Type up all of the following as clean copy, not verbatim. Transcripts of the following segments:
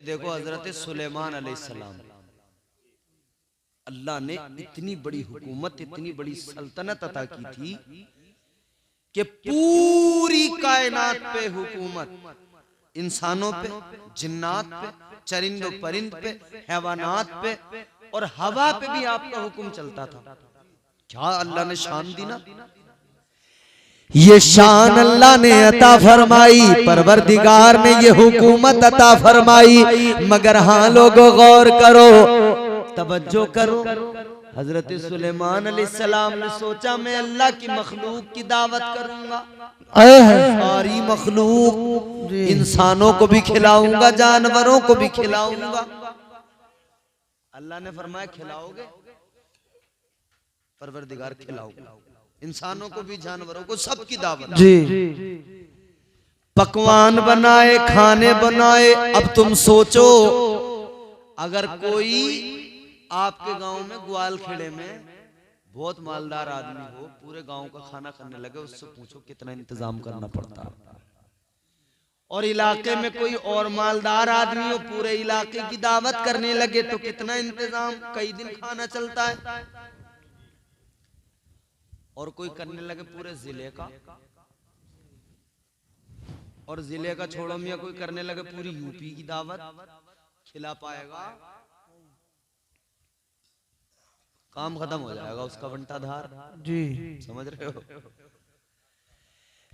देखो हजरत सुलेमान अलैहिस्सलाम, अल्लाह ने इतनी बड़ी हुकूमत, इतनी बड़ी सल्तनत अता की थी कि पूरी कायनात पे हुकूमत, इंसानों पे, जिन्नात पे, चरिंदो परिंद पे, हैवानात पे और हवा पे भी आपका हुक्म चलता था। क्या अल्लाह ने शान दी ना। ये शान अल्लाह ने अता फरमाई, परवरदिगार ने ये हुकूमत अता फरमाई। मगर हाँ लोगों गौर करो, तवज्जो करो। हजरत सुलेमान अलैहिस्सलाम ने सोचा मैं अल्लाह की मखलूक की दावत करूंगा, सारी मखलूक, इंसानों को भी खिलाऊंगा, जानवरों को भी खिलाऊंगा। अल्लाह ने फरमाया खिलाओगे? परवरदिगार खिलाऊंगा, इंसानों को भी, जानवरों को, सबकी दावत जी। पकवान बनाए, खाने बनाए। अब तुम सोचो, अगर कोई आपके गांव में ग्वालखेड़े में बहुत मालदार आदमी हो, पूरे गांव का खाना खाने लगे, उससे पूछो कितना इंतजाम करना पड़ता है। और इलाके में कोई और मालदार आदमी हो, पूरे इलाके की दावत करने लगे तो कितना इंतजाम, कई दिन खाना चलता है। और कोई करने लगे पूरे जिले का, और जिले का छोड़ो मियां, कोई करने लगे पूरी यूपी की दावत, खिला पाएगा? काम खत्म हो जाएगा उसका बंटाधार जी। समझ रहे हो।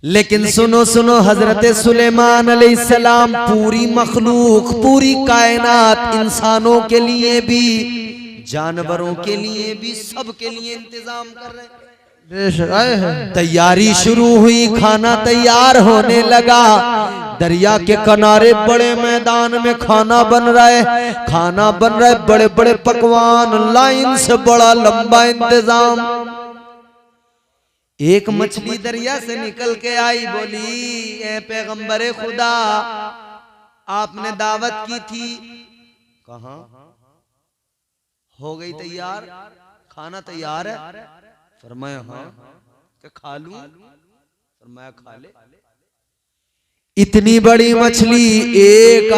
लेकिन सुनो सुनो, हजरत सुलेमान अलैहिस्सलाम पूरी मखलूक, पूरी कायनात, इंसानों के लिए भी, जानवरों के लिए भी, सब के लिए इंतजाम कर रहे हैं। तैयारी शुरू हुई, खाना तैयार होने लगा। दरिया के किनारे बड़े मैदान में खाना बन रहा है, खाना बन रहा है, बड़े बड़े पकवान, लाइन से बड़ा लंबा इंतजाम। एक मछली दरिया से निकल के आई, बोली ए पैगंबरे खुदा, आपने दावत की थी, कहाँ हो गई तैयार, खाना तैयार है? फरमाया हाँ। क्या खा लूं? फरमाया खा ले। इतनी बड़ी मछली एक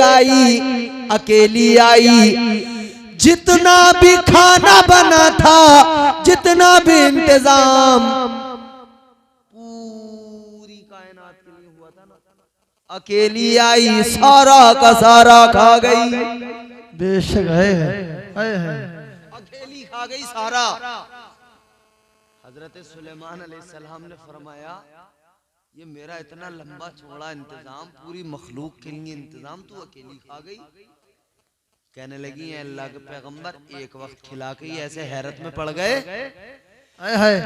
आई, अकेली आई। जितना भी खाना बना था, जितना भी इंतजाम पूरी कायनात के लिए हुआ था ना, अकेली आई, सारा का सारा खा गई। बेशक है, अकेली खा गई सारा। हजरत सुलेमान अलैहिस्सलाम ने फरमाया ये मेरा इतना लंबा चौड़ा इंतजाम, पूरी मखलूक के लिए इंतजाम, तू अकेली खा गई? कहने लगी अल्लाह के पैगंबर, एक वक्त खिला के ही ऐसे हैरत में पड़ गए।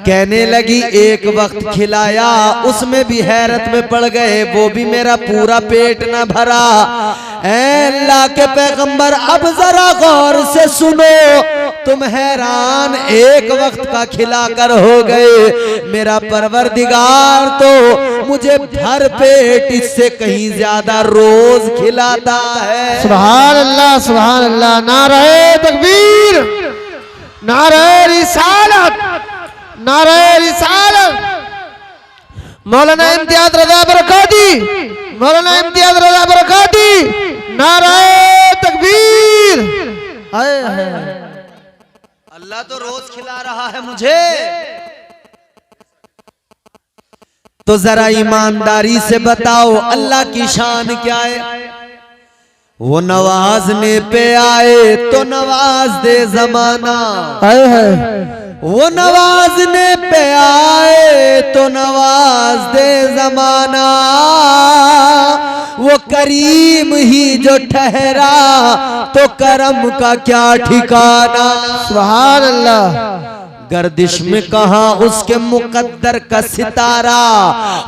कहने लगी एक वक्त खिलाया, उसमें भी हैरत में पड़ गए, वो भी मेरा पूरा पेट न भरा। अल्लाह के पैगंबर अब जरा गौर से सुनो, तुम हैरान, एक वक्त का खिलाकर हो गए, मेरा परवरदिगार तो मुझे भर पेट, इससे कहीं ज्यादा रोज खिलाता है। सुभान अल्लाह, सुभान अल्लाह। नारे तकबीर, नारे रिसालत, नारे रिसालत। मौलाना इम्तियाज रजा बरकाती, मौलाना इम्तियाज रजा बरकाती, नारे तकबीर। हाय हाय, अल्लाह तो रोज खिला रहा है मुझे। तो जरा ईमानदारी से बताओ अल्लाह की शान क्या है। वो नवाजने पे आए तो नवाज दे जमाना, हाय हाय। वो नवाजने पे आए तो नवाज दे जमाना। वो करीम ही जो ठहरा तो करम का क्या ठिकाना। सुभान अल्लाह। गर्दिश में कहा उसके मुकद्दर का सितारा,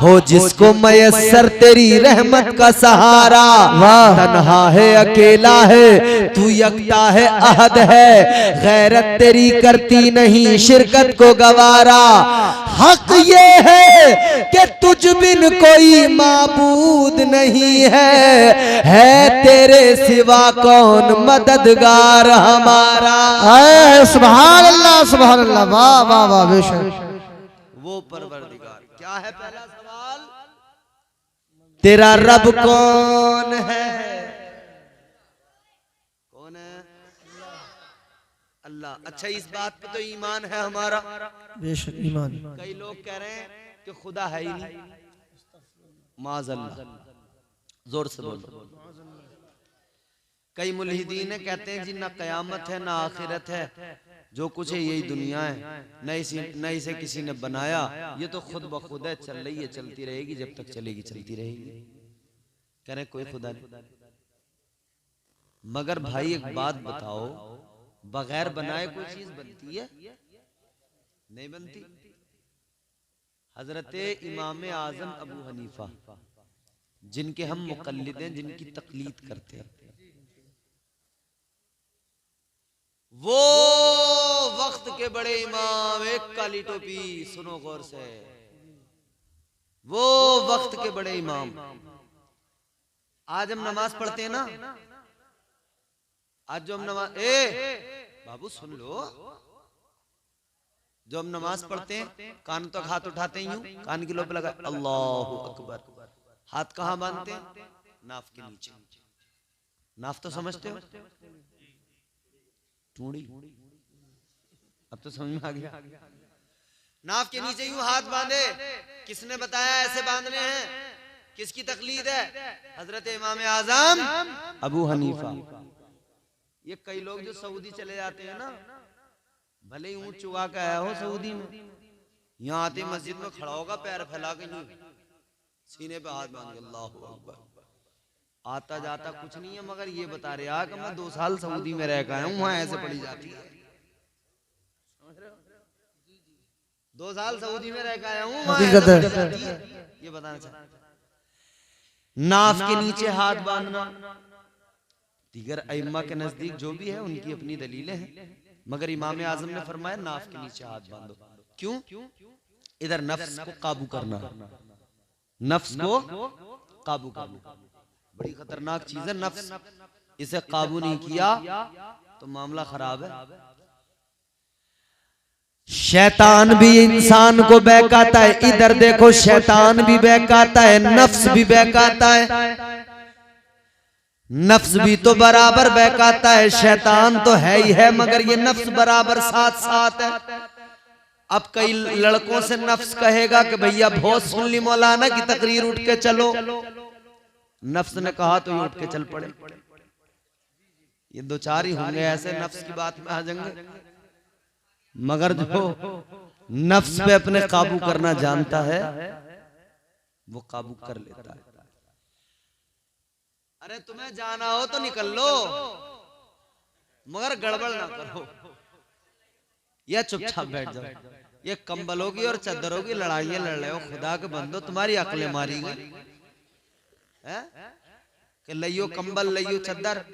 हो जिसको मयस्सर तेरी रहमत का सहारा। तन्हा है, अकेला है, तू यकता है, अहद है, गैरत तेरी करती नहीं शिरकत को गवारा। हक ये है कि तुझ बिन कोई माबूद नहीं है तेरे सिवा कौन मददगार हमारा। सुभान अल्लाह, सुभान अल्लाह। वाह वाह वाह, बेशक। वो परवरदिगार क्या है? पहला सवाल, तेरा रब कौन है? अल्लाह। अच्छा, इस बात पे तो ईमान है हमारा। बेशक ईमान। कई लोग कह रहे हैं कि खुदा है ही नहीं। माज़अल्लाह, जोर से बोलो। कई मुल्हिदीन कहते हैं जी ना कयामत है ना आखिरत है, जो कुछ है यही दुनिया है, न इसे किसी ने बनाया, ये तो खुद ब खुद है, चल रही है, चलती रहेगी, जब तक चलेगी चलती रहेगी। कह रहे कोई खुदा नहीं। मगर भाई एक बात बताओ, बगैर बनाए कोई चीज बनती है? नहीं बनती। हजरत इमाम आजम अबू हनीफा, जिनके हम मुकल्लिद हैं, जिनकी तकलीद करते हैं, वो वक्त के बड़े इमाम, एक काली टोपी, सुनो गौर से, वो वक्त के बड़े इमाम। आज हम नमाज पढ़ते हैं ना, आज जो हम नमाज, बाबू सुन लो, जो हम नमाज पढ़ते हैं कान तक हाथ उठाते ही हूँ, कान की लोप लगा, अल्लाहु अकबर। हाथ कहाँ बांधते हैं? नाफ के नीचे। नाफ तो समझते हो, टूड़ी, अब तो समझ में आ गया। नाफ के नीचे यूं हाथ बांधे, किसने बताया ऐसे बांधने हैं? किसकी तकलीद है? हजरत इमाम आजम अबू हनीफा। ये कई लोग जो सऊदी चले जाते हैं ना, भले ही ऊंट चुगा के आया हो सऊदी में, यहाँ आते मस्जिद में खड़ा होगा, पैर फैला के यूं सीने पे हाथ बांध के अल्लाहु अकबर, आता जाता कुछ नहीं है, मगर ये बता रहे कि मैं 2 साल सऊदी में रह के आया हूँ, वहां ऐसे पड़ी जाती है। 2 साल सऊदी में रह के आया हूँ, वहां ऐसे पड़ी जाती है। ये बताना चाहता। नाफ के नीचे हाथ बांधना, दीगर अइम्मा के नजदीक जो भी है उनकी अपनी दलीलें हैं, मगर इमाम आजम ने फरमाया नाफ के नीचे हाथ बांधो। क्यों? इधर नफ्स को काबू करना, नफ्स को काबू करना बड़ी खतरनाक चीज है। नफ्स, इसे काबू नहीं किया तो मामला खराब है। शैतान भी इंसान को बहकाता है, इधर देखो शैतान भी बहकाता है, नफ्स भी बहकाता है। नफ्स भी तो बराबर बहकाता है, शैतान तो है ही है, मगर ये नफ्स बराबर साथ साथ है। अब कई लड़कों से नफ्स कहेगा कि भैया बहुत सुन ली मौलाना की तकरीर, उठ के चलो। नफ्स ने कहा तो ये उठ के चल पड़े। ये 2-4 ही होंगे ऐसे नफ्स की बात में आ जाएंगे, मगर जो नफ्स पे अपने काबू करना जानता है वो काबू कर लेता है। अरे तुम्हें जाना हो तो निकल लो, मगर गड़बड़ ना करो, या चुपचाप बैठ जाओ। ये कंबलों की और चादरों की लड़ाइयां लड़ रहे हो, खुदा के बंदो तुम्हारी अकलें मारी गई है कि लइयो कंबल लइयो चादर,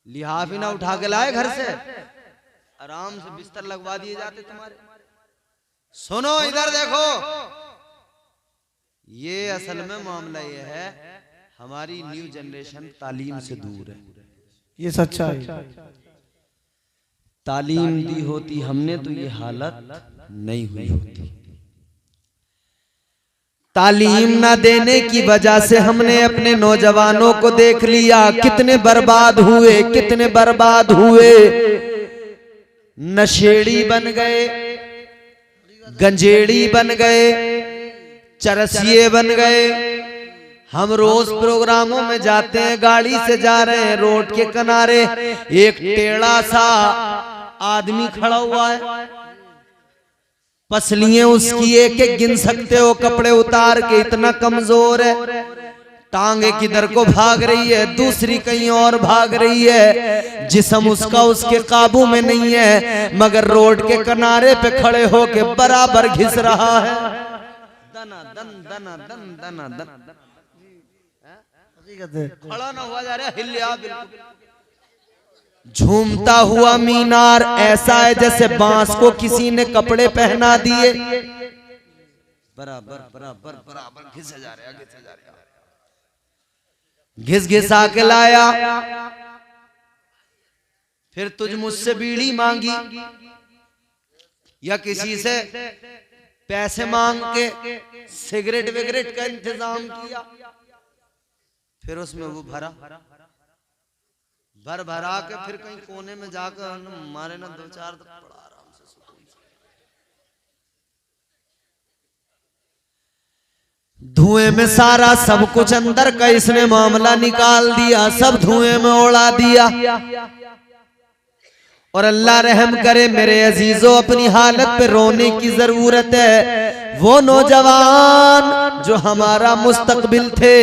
लिहाफ ही ना उठा के लाए घर से, आराम से बिस्तर लगवा दिए जाते तुम्हारे। सुनो इधर देखो, ये असल में मामला ये है, हमारी न्यू जनरेशन तालीम से दूर है। ये सच्चा है। तालीम दी होती हमने तो ये हालत नहीं हुई होती। तालीम ना देने की वजह से हमने अपने नौजवानों को देख लिया, कितने बर्बाद हुए, कितने बर्बाद हुए। नशेड़ी बन गए, गंजेड़ी बन गए, चरसिए बन गए। हम रोज प्रोग्रामों में जाते हैं, गाड़ी से जा रहे हैं, रोड के किनारे एक टेढ़ा सा आदमी खड़ा हुआ है, पसलियां उसकी एक एक गिन सकते हो, कपड़े उतार के, इतना कमजोर है। टांगे किधर को भाग रही है, दूसरी कहीं और भाग रही है, जिस्म उसका उसके काबू में नहीं है, मगर रोड के किनारे पे खड़े होके बराबर घिस रहा है। दना दन दना दन दना दन, खड़ा ना हुआ जा रहा, हिलिया बिल्कुल। झूमता हुआ मीनार ऐसा है जैसे बांस को किसी ने कपड़े पहना दिए। बराबर बराबर बराबर घिसे जा रहे, घिसे जा रहे, घिस घिसा के लाया। फिर तुझ मुझसे बीड़ी मांगी या किसी से पैसे मांग के सिगरेट विगरेट का इंतजाम किया, फिर उसमें वो भरा, भर भरा के फिर कहीं कोने में जाकर मारे ना दो चार तो बड़ा आराम से सुकून से। धुएं में सारा सब कुछ अंदर का इसने मामला निकाल दिया, सब धुएं में उड़ा दिया। और अल्लाह रहम करे मेरे अजीजों, अपनी हालत पे रोने की जरूरत है। वो नौजवान जो हमारा मुस्तकबिल थे,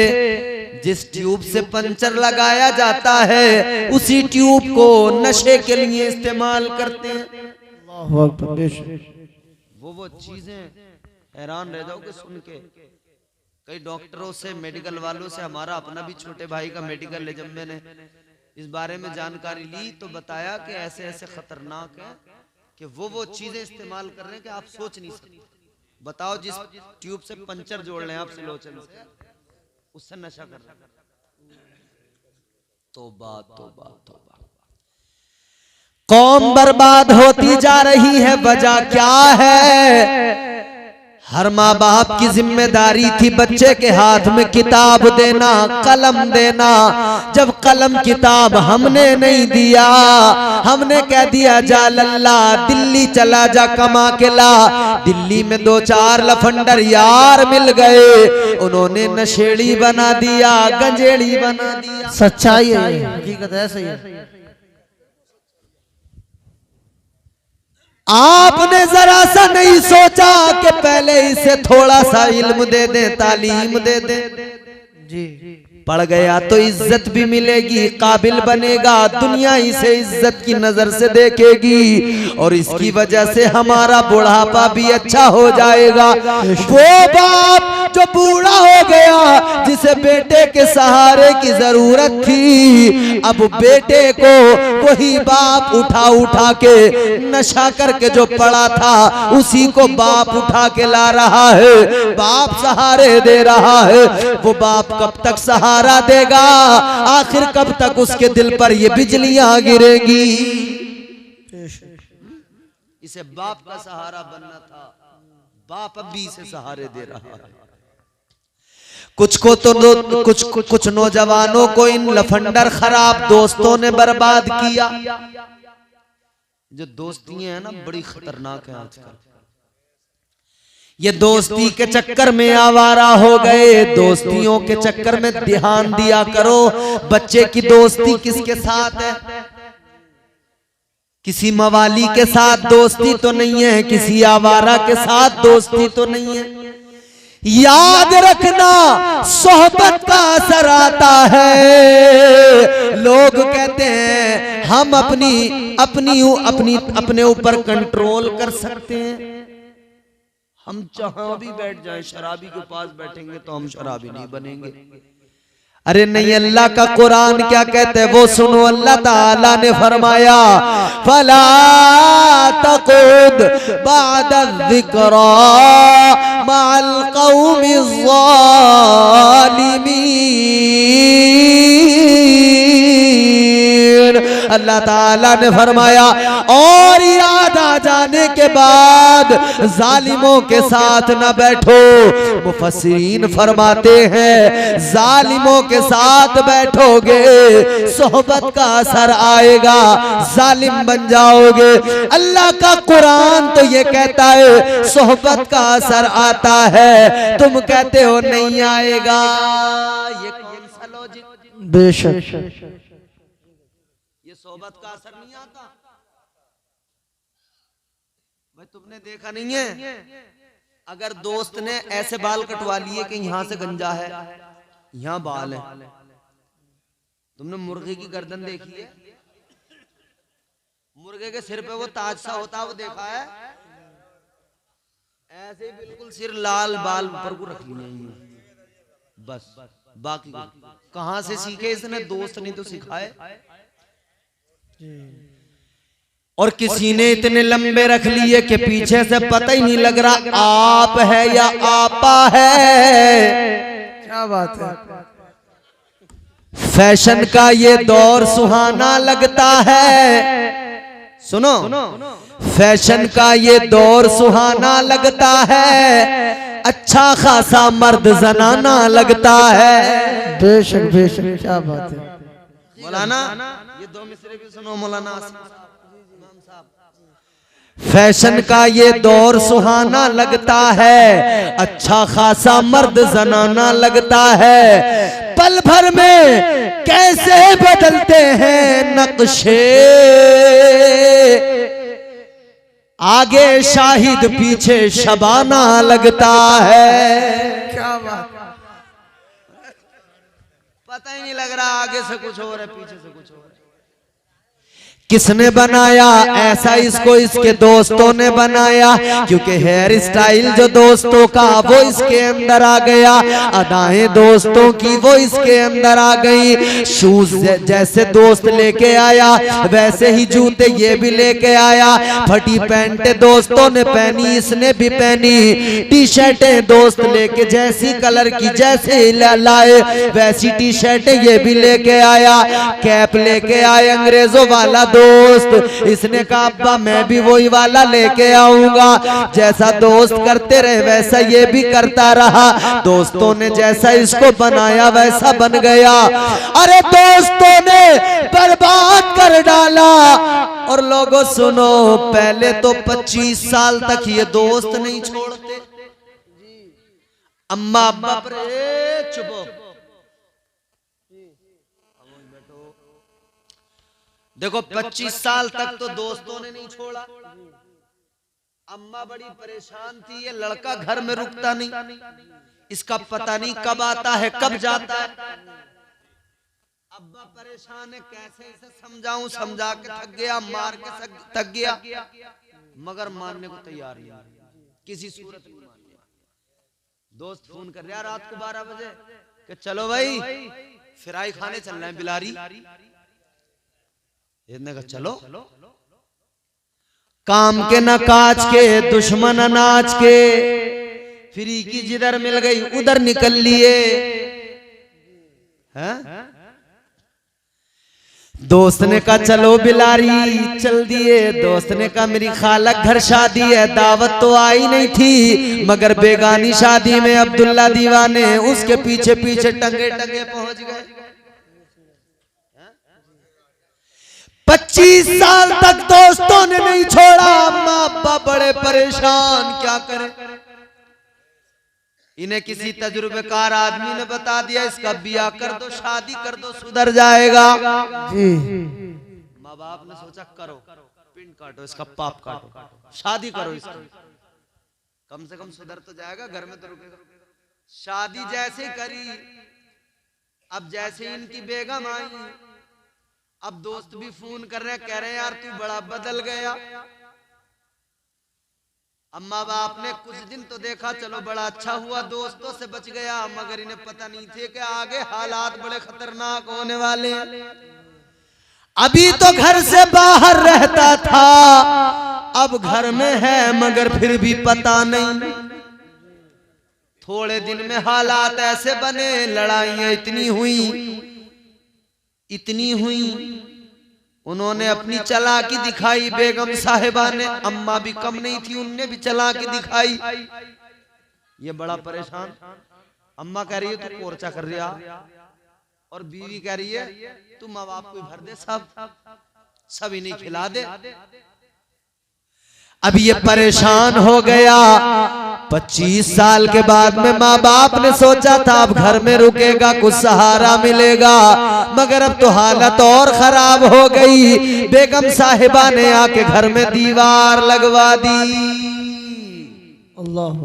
जिस ट्यूब से पंचर लगाया जाता है उसी ट्यूब को नशे के लिए इस्तेमाल करते हैं। वो चीजें हैरान रह जाओगे सुन के। कई डॉक्टरों से, मेडिकल वालों से, हमारा अपना भी छोटे भाई का मेडिकल है, जब मैंने इस बारे में जानकारी ली तो बताया कि ऐसे ऐसे खतरनाक है कि वो चीजें इस्तेमाल कर रहे हैं कि आप सोच नहीं सकते। बताओ, जिस ट्यूब से पंचर जोड़ रहे हैं आप सिलोचन से, उससे नशा कर रहे हैं। तौबा तौबा तौबा। कौम बर्बाद होती जा रही है, वजह क्या है? हर माँ बाप की जिम्मेदारी थी बच्चे के हाथ में किताब देना, कलम देना। जब कलम किताब हमने नहीं दिया, हमने कह दिया जा लल्ला दिल्ली चला जा कमा के ला। दिल्ली में दो चार लफंडर यार मिल गए, उन्होंने नशेड़ी बना दिया, गंजेड़ी बना दिया। सच्चाई है, हकीकत है, सही है। आपने जरा सा नहीं सोचा कि पहले इसे थोड़ा सा इल्म दे दे, तालीम दे दे। जी, पढ़ गया तो इज्जत भी मिलेगी, काबिल बनेगा, दुनिया इसे इज्जत की नजर से देखेगी और इसकी वजह से हमारा बुढ़ापा भी अच्छा हो जाएगा। वो बाप जो बूढ़ा हो गया, जिसे बेटे के सहारे की जरूरत थी, अब बेटे को वही बाप उठा उठा के नशा करके जो पड़ा था उसी को बाप उठा के ला रहा है, बाप सहारे दे रहा है। वो बाप कब तक सहारा देगा? आखिर कब तक उसके दिल पर ये बिजलियां गिरेगी? इसे बाप का सहारा बनना था, बाप अब भी इसे सहारे दे रहा है। कुछ नौजवानों को इन लफंडर खराब दोस्तों ने बर्बाद किया। जो दोस्तियां हैं ना, बड़ी खतरनाक है आजकल। ये दोस्ती के चक्कर में आवारा हो गए। दोस्तियों के चक्कर में ध्यान दिया करो, बच्चे की दोस्ती किसके साथ है? किसी मवाली के साथ दोस्ती तो नहीं है, किसी आवारा के साथ दोस्ती तो नहीं है। याद रखना, सोहबत का असर आता है। लोग कहते हैं हम अपने ऊपर कंट्रोल कर सकते हैं। हम जहां भी बैठ जाएं, शराबी के पास बैठेंगे तो हम शराबी नहीं बनेंगे। अरे नहीं, अल्लाह का कुरान क्या कहते हैं वो सुनो। अल्लाह ताला ने फरमाया फला तकुद बाद ज़िक्रा मअल कौमि ज़ालिमीन। अल्लाह ताला ने फरमाया और याद आ जाने के बाद जालिमों के साथ न बैठो। मुफस्सिरीन फरमाते हैं जालिमों के साथ बैठोगे सोहबत का असर आएगा, जालिम बन जाओगे। अल्लाह का कुरान तो ये कहता है सोहबत का असर आता है, तुम कहते हो नहीं आएगा। ये कौन सा लॉजिक? बेशक ये सोहबत का असर नहीं आता। भाई तुमने देखा नहीं है, अगर दोस्त ने ऐसे बाल कटवा लिए कि यहाँ से गंजा है, यहाँ बाल है। तुमने मुर्गे की गर्दन देखी है? मुर्गे के सिर पे वो ताज सा होता है, वो देखा है? ऐसे ही बिल्कुल सिर लाल, बाल ऊपर को रख लिए बस। बाकी कहां से सीखे इसने? दोस्त ने तो सिखाए। और किसी ने इतने लंबे रख लिए कि पीछे से पता ही नहीं लग रहा आप है या आपा है। क्या बात है। फैशन का ये दौर सुहाना लगता है। सुनो, फैशन का ये दौर सुहाना लगता है, अच्छा खासा मर्द जनाना लगता है। बेशक बेशक, क्या बात है। मौलाना ये 2 मिसरे भी सुनो मौलाना इमाम साहब। फैशन का ये दौर सुहाना लगता है, अच्छा खासा मर्द जनाना लगता है, पल भर में कैसे बदलते हैं नक्शे, आगे शाहिद पीछे शबाना लगता है। क्या बात। पता ही नहीं लग रहा आगे से कुछ और है पीछे से कुछ और है। किसने बनाया ऐसा इसको? इसके दोस्तों ने बनाया, क्योंकि हेयर स्टाइल जो दोस्तों का वो इसके अंदर आ गया, अदाएं दोस्तों की वो इसके अंदर आ गई। शूज जैसे दोस्त लेके आया वैसे ही जूते ये भी लेके आया। फटी पैंट दोस्तों ने पहनी, इसने भी पहनी। टी शर्टें दोस्त लेके जैसी कलर की जैसे लाए वैसी टी शर्टें ये भी लेके आया। कैप लेके आए अंग्रेजों वाला दोस्त, इसने कहा अब्बा मैं भी वही वाला लेके आऊंगा। जैसा दोस्त करते रहे वैसा ये भी करता रहा। दोस्तों ने जैसा इसको बनाया वैसा बन गया। अरे दोस्तों ने बर्बाद कर डाला। और लोगों सुनो, पहले तो 25 साल तक ये दोस्त नहीं छोड़ते। अम्मा अब्बा पर चुप देखो 25 साल तक तो दोस्तों ने नहीं छोड़ा। अम्मा बड़ी परेशान थी, ये लड़का घर में रुकता नहीं, इसका पता नहीं कब आता है कब जाता है। अब्बा परेशान है, कैसे इसे समझाऊं, समझा के थक गया, मार के थक गया, मगर मानने को तैयार नहीं, किसी सूरत में मान लिया। दोस्त फोन कर रहा रात को 12 बजे कि चलो भाई फिराई खाने चल रहे हैं बिलारी। इतने का चलो, काम के न काज के दुश्मन अनाज के, फ्री की जिधर मिल गई उधर निकल लिए। दोस्त ने कहा चलो बिलारी, चल दिए। दोस्त ने कहा मेरी खालक घर शादी है, दावत तो आई नहीं थी, मगर बेगानी शादी में अब्दुल्ला दीवाने उसके पीछे पीछे टंगे टंगे पहुंच गए। 25 साल तक दोस्तों ने नहीं छोड़ा। अम्मा अब्बा बड़े परेशान, क्या करें। इन्हें किसी तजुर्बेकार आदमी ने बता दिया इसका ब्याह कर दो, शादी कर दो, सुधर जाएगा। माँ बाप ने सोचा करो, पिंड काटो इसका, पाप काटो, शादी करो इसका, कम से कम सुधर तो जाएगा, घर में तो रुकेगा। शादी जैसे करी, अब जैसे इनकी बेगम आई, अब दोस्त भी फोन कर रहे हैं, कह रहे हैं यार तू बड़ा बदल गया। अम्मा बाप ने कुछ दिन तो देखा, चलो बड़ा अच्छा हुआ दोस्तों से बच गया, मगर इन्हें पता नहीं थे कि आगे हालात बड़े खतरनाक होने वाले हैं। अभी तो घर से बाहर रहता था, अब घर में है मगर फिर भी पता नहीं। थोड़े दिन में हालात ऐसे बने, लड़ाइयां इतनी हुई, उन्होंने अपनी चालाकी दिखाई। बेगम साहिबा ने, अम्मा भी कम नहीं थी, उनने भी चालाकी दिखाई। ये बड़ा परेशान। अम्मा कह रही है तू कोर्चा कर रहा, और बीवी कह रही है तू माँ बाप को भर दे, सब इन्हें खिला दे। अब ये परेशान हो गया। 25 साल के बाद में माँ बाप ने सोचा था अब घर में रुकेगा, कुछ सहारा मिलेगा, मगर अब तो हालत और खराब हो गई। बेगम साहिबा ने आके घर में दीवार लगवा दी। अल्लाह।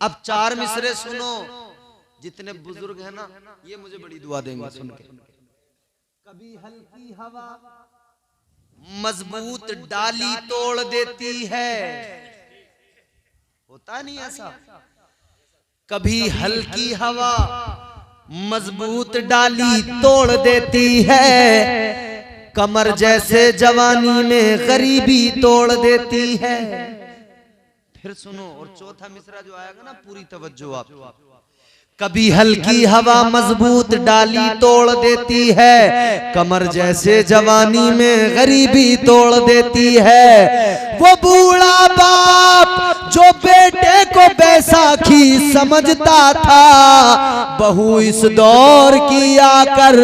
अब 4 मिसरे सुनो, जितने बुजुर्ग हैं ना ये मुझे बड़ी दुआ देंगे सुन के। कभी हल्की हवा मजबूत डाली तोड़ देती है, होता नहीं ऐसा। कभी हल्की हवा मजबूत डाली तोड़ देती है, कमर जैसे जवानी में गरीबी तोड़ देती है। फिर सुनो, और चौथा मिसरा जो आएगा ना पूरी तवज्जो आप। कभी हल्की हवा मजबूत डाली तोड़ देती है, कमर जैसे जवानी में गरीबी तोड़ देती है। वो बूढ़ा बाप जो बेटे को बैसाखी समझता था, बहू इस दौर की आकर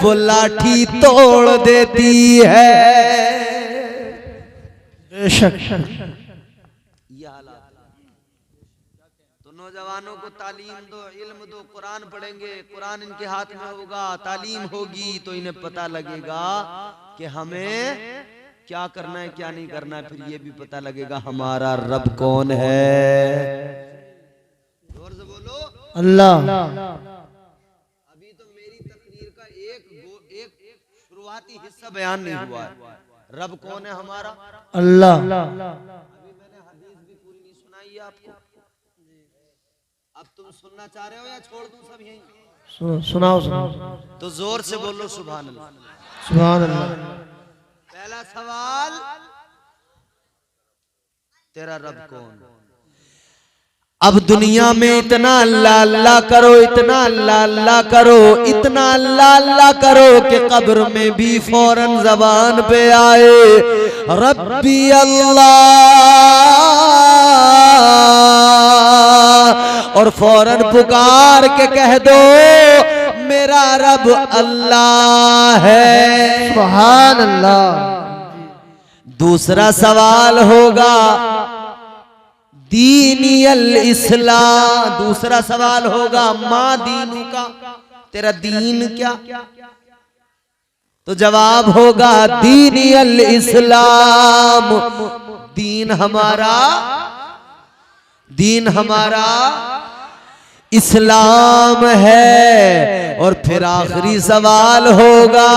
वो लाठी तोड़ देती है। बेशक ये हालात। तो नौजवानों को तालीम दो, इल्म दो, कुरान पढ़ेंगे, कुरान इनके हाथ में होगा, तालीम होगी तो इन्हें पता लगेगा कि हमें क्या करना है क्या नहीं करना है। फिर ये भी पता लगेगा हमारा रब कौन है। जोर से बोलो अल्लाह। अभी तो मेरी तकरीर का एक शुरुआती हिस्सा बयान नहीं हुआ है। रब कौन है हमारा? अल्लाह। अभी मैंने हदीस भी पूरी नहीं सुनाई है आपको। अब तुम सुनना चाह रहे हो या छोड़ दूं सब यहीं? सुनाओ सुनाओ। तो जोर से बोलो सुभान अल्लाह। सुभान अल्लाह। पहला सवाल, तेरा रब कौन? अब दुनिया में इतना अल्लाह अल्लाह करो, इतना अल्लाह अल्लाह करो, इतना अल्लाह अल्लाह करो कि कब्र में भी फौरन जबान पे आए रब्बी अल्लाह, और फौरन पुकार के कह दो मेरा रब अल्लाह है। सुभान अल्लाह। दूसरा सवाल होगा दीनी अल इस्लाम। दूसरा सवाल होगा माँ दीनू का, तेरा दीन क्या? तो जवाब होगा दीनी अल इस्लाम। दीन हमारा इस्लाम है। और फिर आखिरी सवाल होगा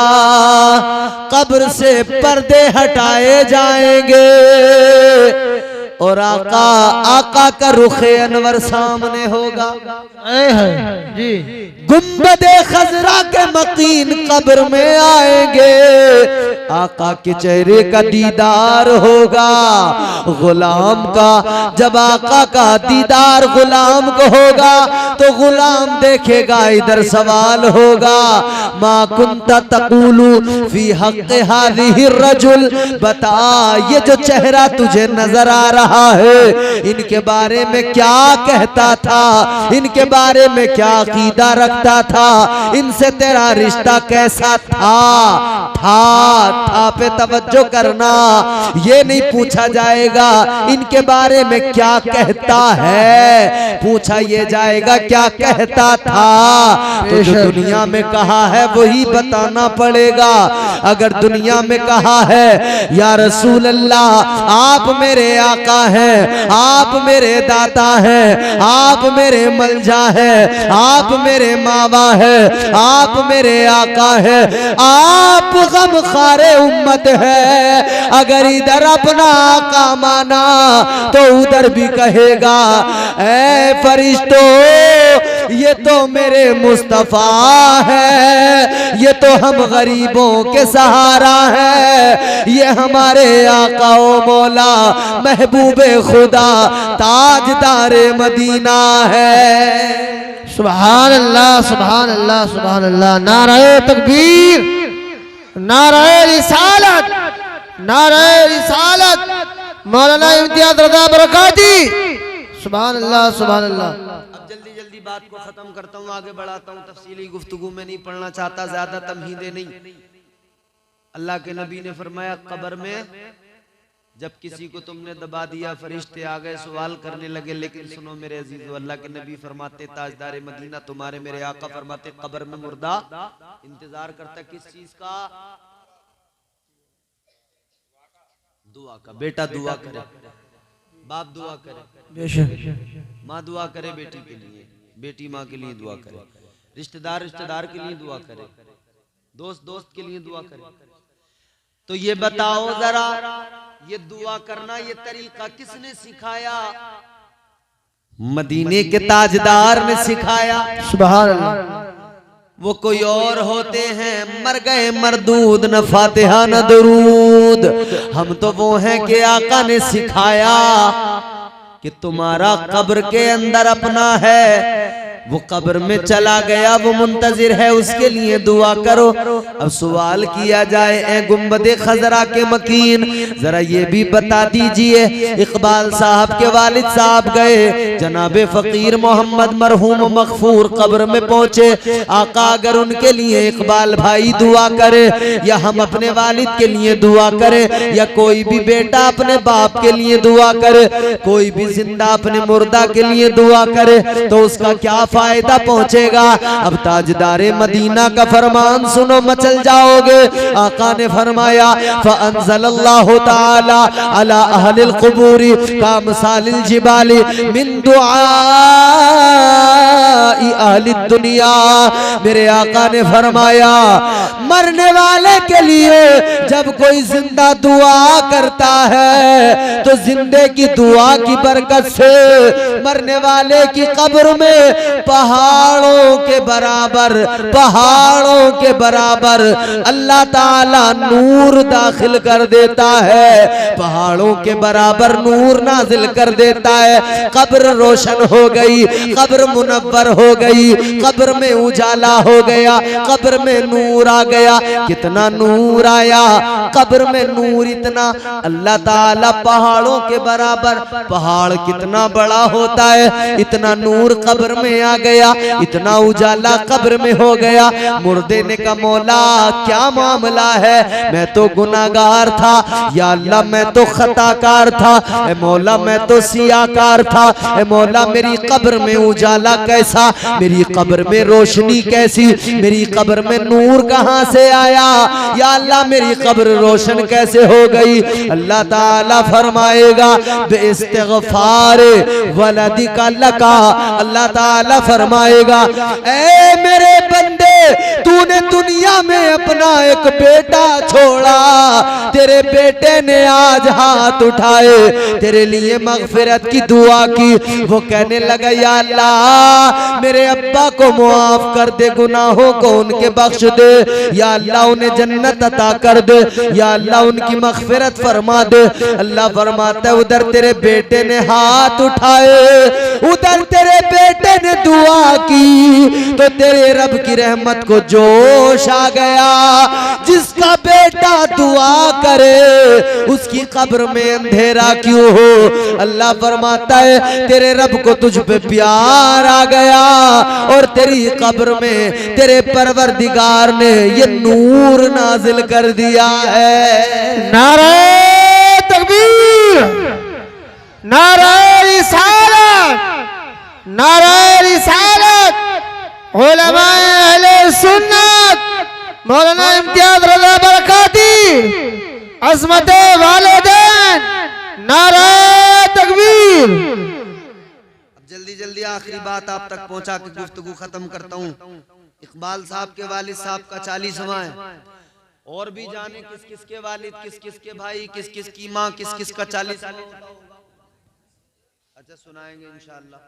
कब्र से पर्दे हटाए जाएंगे और आका का रुखे अनवर सामने होगा। जी। गुंबदे खजरा के मकीन कब्र में आएंगे, आका के चेहरे का दीदार होगा गुलाम का। जब आका का दीदार गुलाम को होगा तो गुलाम देखेगा, इधर सवाल होगा मा कुंता तक़ूलु फी हक़्क़ि हाज़िहि रजुल। बता ये जो चेहरा तुझे नजर आ रहा है इनके बारे में क्या कहता था, इनके बारे में क्या अकीदा रखता था, इनसे तेरा रिश्ता कैसा था पे तवज्जो करना। ये नहीं पूछा जाएगा इनके बारे में क्या कहता है, पूछा ये जाएगा क्या कहता था। तो जो दुनिया में कहा है वही बताना पड़ेगा। अगर दुनिया में कहा है या रसूल अल्लाह आप मेरे आका हैं, आप मेरे दाता हैं, आप मेरे मलजा हैं, आप मेरे मावा है, आप मेरे आका है, आप गमखारे उम्मत है। अगर इधर अपना आका माना तो उधर भी कहेगा ऐ फरिश्तों ये तो मेरे मुस्तफा है, ये तो हम गरीबों के सहारा है, ये हमारे आका ओ मौला महबूबे खुदा ताजदारे मदीना है। सुभान अल्लाह, सुभान अल्लाह, सुभान अल्लाह। नाराए तकबीर, नाराए रिसालत, नाराए रिसालत, मौलाना इम्तियाज रज़ा बरकाती। सुभान अल्लाह, सुभान अल्लाह। अब जल्दी जल्दी बात को खत्म करता हूँ, आगे बढ़ाता हूँ। तफसीली गुफ्तगू में नहीं पढ़ना चाहता, ज्यादा तमहीदे नहीं। अल्लाह के नबी ने फरमाया कब्र में जब किसी को तुमने दबा दिया फरिश्ते आ गए सवाल करने लगे, लेकिन सुनो मेरे अजीजों, अल्लाह के नबी फरमाते ताजदार मदीना तुम्हारे मेरे आका फरमाते कब्र में मुर्दा इंतजार करता किस चीज का? दुआ का। बेटा दुआ करे, बाप दुआ करे, माँ दुआ करे बेटी के लिए, बेटी माँ के लिए दुआ करे, रिश्तेदार रिश्तेदार के लिए दुआ करे, दोस्त दोस्त के लिए दुआ करे। तो ये बताओ जरा ये दुआ करना ये तरीका किसने सिखाया? मदीने के ताजदार ने सिखाया। सुभान अल्लाह। वो कोई और होते हैं मर गए मरदूद, न फातिहा न दरूद। हम तो वो हैं कि आका ने सिखाया कि तुम्हारा कब्र के अंदर अपना है, वो कब्र में चला गया, वो मुंतजिर है, उसके लिए दुआ करो। अब सवाल किया जाए, ए गुंबदे खजरा के मकीन, जरा ये भी बता दीजिए, इकबाल साहब के वालिद साहब गए, जनाबे फकीर मोहम्मद मरहूम मगफूर कब्र में पहुंचे। आका अगर उनके लिए इकबाल भाई दुआ करे, या हम अपने वालिद के लिए दुआ करे, या कोई भी बेटा अपने बाप के लिए दुआ करे, कोई भी जिंदा अपने मुर्दा के लिए दुआ करे, तो उसका क्या फायदा पहुंचेगा। अब ताजदारे मदीना का फरमान सुनो, मचल जाओगे। आका ने फरमाया, फ़अंज़लल्लाहु ताला अला अहलिल क़ुबूरी कामसालिल जिबाली मिन दुआई अहलिद दुनिया। मेरे आका ने फरमाया, मरने वाले के लिए जब कोई जिंदा दुआ करता है तो जिंदे की दुआ की बरकत से मरने वाले की कब्र में पहाड़ों के बराबर अल्लाह ताला नूर दाखिल कर देता है, पहाड़ों के बराबर नूर नाजिल कर देता है। कब्र रोशन हो गई, कब्र मुनव्वर हो गई, कब्र में उजाला हो गया, कब्र में नूर आ गया। कितना नूर आया कब्र में, नूर इतना, अल्लाह ताला पहाड़ों के बराबर, पहाड़ कितना बड़ा होता है, इतना नूर कब्र में आ गया, इतना उजाला कब्र में हो गया। मुर्दे ने कहा, मौला क्या मामला है, मैं तो गुनाहगार था, या अल्लाह मैं तो खताकार था, ए मौला मैं तो सियाकार था, ए मौला मेरी कब्र में उजाला कैसा, मेरी कब्र में रोशनी कैसी, मेरी कब्र में नूर कहां से आया, या अल्लाह मेरी कब्र रोशन कैसे हो गई। अल्लाह ताला फरमाएगा, बेइस्तिग़फ़ार वलदिका लका, अल्लाह ताला फरमाएगा, ऐ मेरे बंदे, तूने दुनिया में अपना एक बेटा छोड़ा, तेरे बेटे ने आज हाथ उठाए, तेरे लिए मगफिरत की दुआ की। वो कहने लगा, या अल्लाह मेरे अब्बा को मुआफ कर दे, गुनाहों को उनके बख्श दे, या अल्लाह उन्हें जन्नत अता कर दे, या अल्लाह उनकी मगफिरत फरमा दे। अल्लाह फरमाता है, उधर तेरे बेटे ने हाथ उठाए, उधर तेरे बेटे ने दुआ की, तो तेरे रब की रहमत को जोश आ गया। जिसका बेटा दुआ करे उसकी कब्र में अंधेरा क्यों हो। अल्लाह फरमाता है, तेरे रब को तुझ पे प्यार आ गया, और तेरी कब्र में तेरे परवरदिगार ने ये नूर नाजिल कर दिया है। नारे तकबीर, नारे रिसालत, नारे रिसालत, उलमाए अहले सुन्नत मौलाना इम्तियाज रज़ा बरकाती, अज़मते वालिदैन, नारे तकबीर। अब जल्दी जल्दी आखिरी बात आप तक पहुंचा के गुफ्तगू खत्म करता हूँ। इकबाल साहब के वालिद साहब का 40वां है, और भी जाने किस किस के वालिद, किस किस के भाई, किस किस की माँ, किस किस का 40वां होता होगा। अच्छा सुनाएंगे इंशाअल्लाह,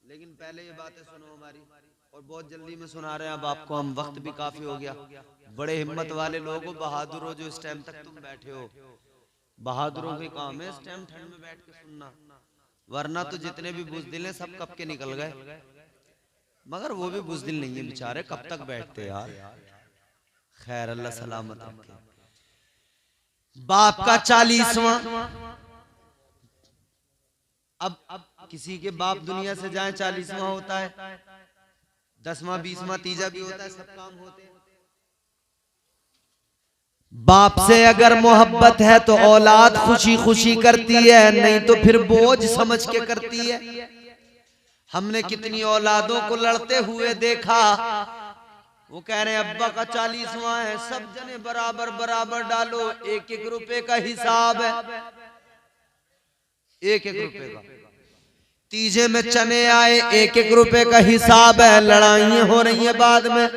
लेकिन पहले ये बातें सुनो हमारी, और बहुत जल्दी में सुना रहे हैं अब आपको हम, वक्त भी काफी हो गया। बड़े हिम्मत वाले लोगों, बहादुर हो जो इस टाइम तक तुम बैठे हो, बहादुरों के काम है इस टाइम ठंड में बैठ के सुनना, वरना तो जितने भी बुज़दिल हैं सब कब के निकल गए, मगर वो भी बुज़दिल नहीं है बेचारे, कब तक बैठते यार। खैर अल्लाह सलामत रखे। बाप का 40वां, अब किसी के बाप दुनिया से जाए 40वां होता है, 10वां 20वां तीजा भी होता है, सब काम होते हैं। बाप से अगर मोहब्बत है तो औलाद खुशी खुशी करती है, नहीं तो फिर बोझ समझ के करती है। हमने कितनी औलादों को लड़ते हुए देखा, वो कह रहे हैं अब्बा का 40वां है, सब जने बराबर बराबर डालो, 1-1 रुपए का हिसाब है, 1-1 रुपए का। तीजे में चने आए, 1-1 रुपए का हिसाब है, लड़ाइयां हो रही हैं बाद में।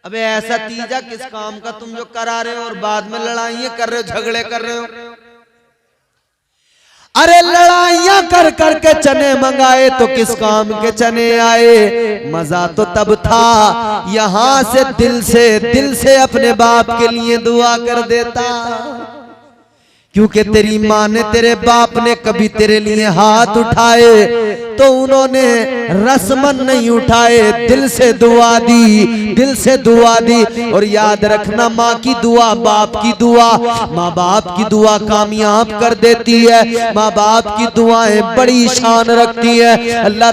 अबे ऐसा तीजा किस काम का तुम जो करा रहे हो, और बाद में लड़ाइयां कर रहे हो, झगड़े कर रहे हो। अरे लड़ाइयां कर करके चने मंगाए तो किस काम के चने आए। मजा तो तब था यहां से दिल से अपने बाप के लिए दुआ कर देता, क्योंकि तेरी माँ ने, तेरे बाप ने कभी तेरे लिए हाथ उठाए तो उन्होंने रस्मन नहीं उठाए, दिल से दुआ दी, दिल से दुआ दी। और याद रखना, माँ की दुआ, बाप की दुआ, माँ बाप की दुआ कामयाब कर देती है। माँ बाप की दुआएं बड़ी शान रखती है। अल्लाह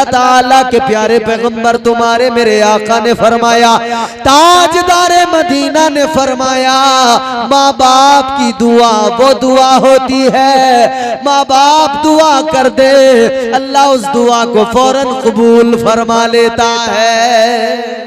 ताला के प्यारे पैगंबर तुम्हारे मेरे आका ने फरमाया, ताजदारे मदीना ने फरमाया, माँ बाप की दुआ वो दुआ होती है, माँ बाप दुआ कर दे अल्लाह उस दुआ को फौरन कबूल फरमा लेता है।